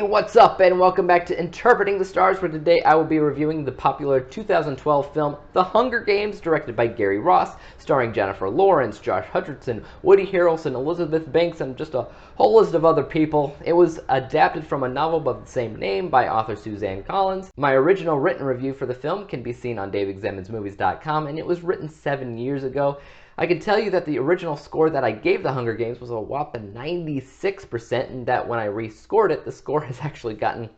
what's up, and welcome back to Interpreting the Stars, where today I will be reviewing the popular 2012 film The Hunger Games, directed by Gary Ross, starring Jennifer Lawrence, Josh Hutcherson, Woody Harrelson, Elizabeth Banks, and just a whole list of other people. It was adapted from a novel by the same name by author Suzanne Collins. My original written review for the film can be seen on DaveExaminesMovies.com, and it was written 7 years ago. I can tell you that the original score that I gave The Hunger Games was a whopping 96%, and that when I rescored it, the score has actually gotten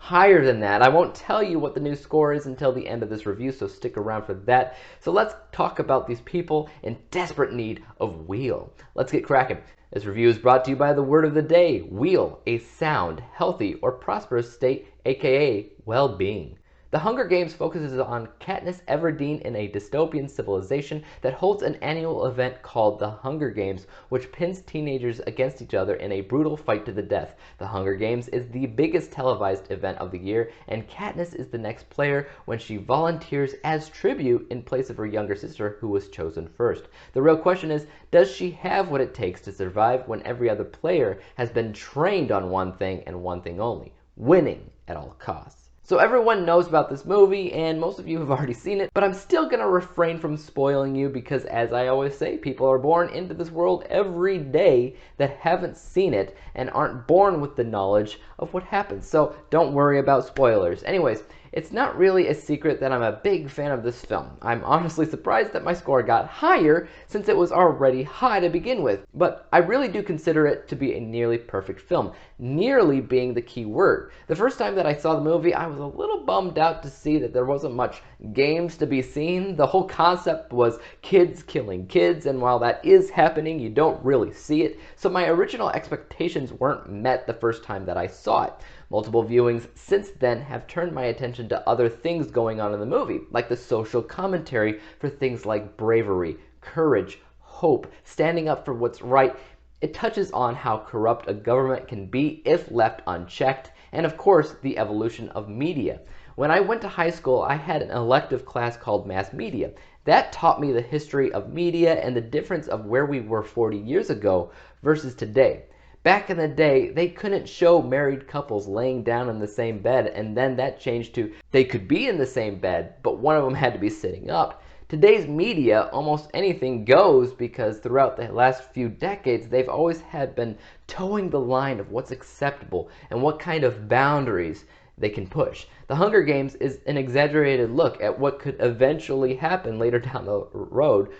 higher than that. I won't tell you what the new score is until the end of this review, so stick around for that. So let's talk about these people in desperate need of wheel. Let's get cracking. This review is brought to you by the word of the day, wheel, a sound, healthy, or prosperous state, aka well-being. The Hunger Games focuses on Katniss Everdeen in a dystopian civilization that holds an annual event called the Hunger Games, which pins teenagers against each other in a brutal fight to the death. The Hunger Games is the biggest televised event of the year, and Katniss is the next player when she volunteers as tribute in place of her younger sister, who was chosen first. The real question is, does she have what it takes to survive when every other player has been trained on one thing and one thing only: winning at all costs? So everyone knows about this movie, and most of you have already seen it, but I'm still going to refrain from spoiling you because, as I always say, people are born into this world every day that haven't seen it and aren't born with the knowledge of what happens. So don't worry about spoilers. Anyways, it's not really a secret that I'm a big fan of this film. I'm honestly surprised that my score got higher since it was already high to begin with, but I really do consider it to be a nearly perfect film, nearly being the key word. The first time that I saw the movie, I was a little bummed out to see that there wasn't much games to be seen. The whole concept was kids killing kids, and while that is happening, you don't really see it, so my original expectations weren't met the first time that I saw it. Multiple viewings since then have turned my attention to other things going on in the movie, like the social commentary for things like bravery, courage, hope, standing up for what's right. It touches on how corrupt a government can be if left unchecked, and of course, the evolution of media. When I went to high school, I had an elective class called Mass Media. That taught me the history of media and the difference of where we were 40 years ago versus today. Back in the day, they couldn't show married couples laying down in the same bed, and then that changed to they could be in the same bed, but one of them had to be sitting up. Today's media, almost anything goes, because throughout the last few decades, they've always been towing the line of what's acceptable and what kind of boundaries they can push. The Hunger Games is an exaggerated look at what could eventually happen later down the road,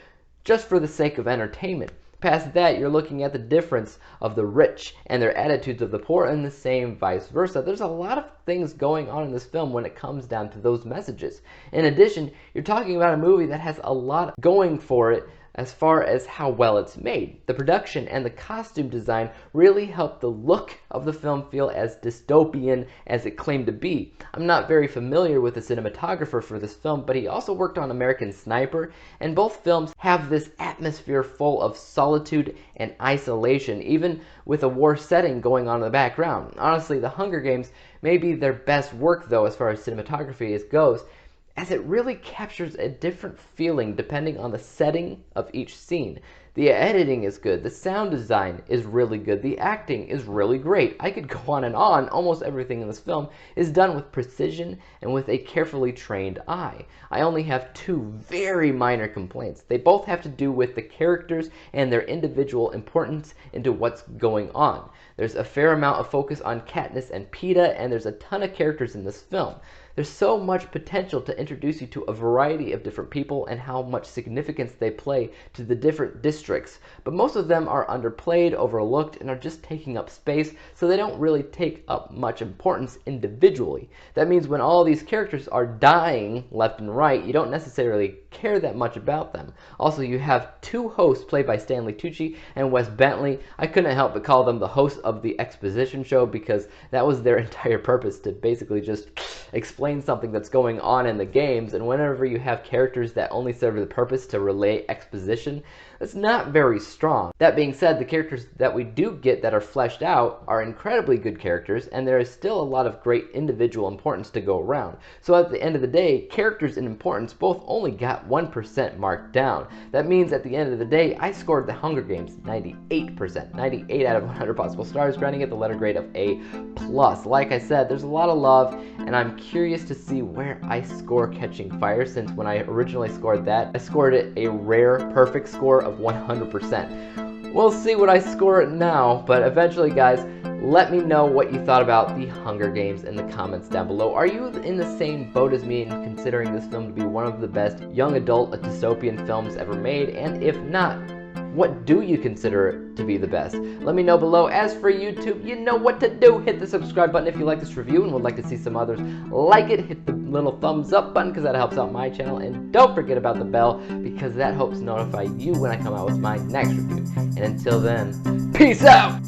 just for the sake of entertainment. Past that, you're looking at the difference of the rich and their attitudes of the poor, and the same vice versa. There's a lot of things going on in this film when it comes down to those messages. In addition, you're talking about a movie that has a lot going for it as far as how well it's made. The production and the costume design really help the look of the film feel as dystopian as it claimed to be. I'm not very familiar with the cinematographer for this film, but he also worked on American Sniper, and both films have this atmosphere full of solitude and isolation, even with a war setting going on in the background. Honestly, The Hunger Games may be their best work, though, as far as cinematography goes, as it really captures a different feeling depending on the setting of each scene. The editing is good, the sound design is really good, the acting is really great. I could go on and on. Almost everything in this film is done with precision and with a carefully trained eye. I only have two very minor complaints. They both have to do with the characters and their individual importance into what's going on. There's a fair amount of focus on Katniss and Peeta, and there's a ton of characters in this film. There's so much potential to introduce you to a variety of different people and how much significance they play to the different districts, but most of them are underplayed, overlooked, and are just taking up space, so they don't really take up much importance individually. That means when all these characters are dying left and right, you don't necessarily care that much about them. Also, you have two hosts played by Stanley Tucci and Wes Bentley. I couldn't help but call them the hosts of the exposition show because that was their entire purpose, to basically just explain something that's going on in the games, and whenever you have characters that only serve the purpose to relay exposition, that's not very strong. That being said, the characters that we do get that are fleshed out are incredibly good characters, and there is still a lot of great individual importance to go around. So at the end of the day, characters and importance both only got 1% marked down. That means at the end of the day, I scored The Hunger Games 98%, 98 out of 100 possible stars, granting it the letter grade of A+. Like I said, there's a lot of love, and I'm curious to see where I score Catching Fire, since when I originally scored that, I scored it a rare perfect score of 100%. We'll see what I score it now, but eventually, guys, let me know what you thought about The Hunger Games in the comments down below. Are you in the same boat as me in considering this film to be one of the best young adult dystopian films ever made? And if not, what do you consider it to be the best? Let me know below. As for YouTube, you know what to do. Hit the subscribe button if you like this review and would like to see some others like it. Hit the little thumbs up button because that helps out my channel. And don't forget about the bell because that helps notify you when I come out with my next review. And until then, peace out!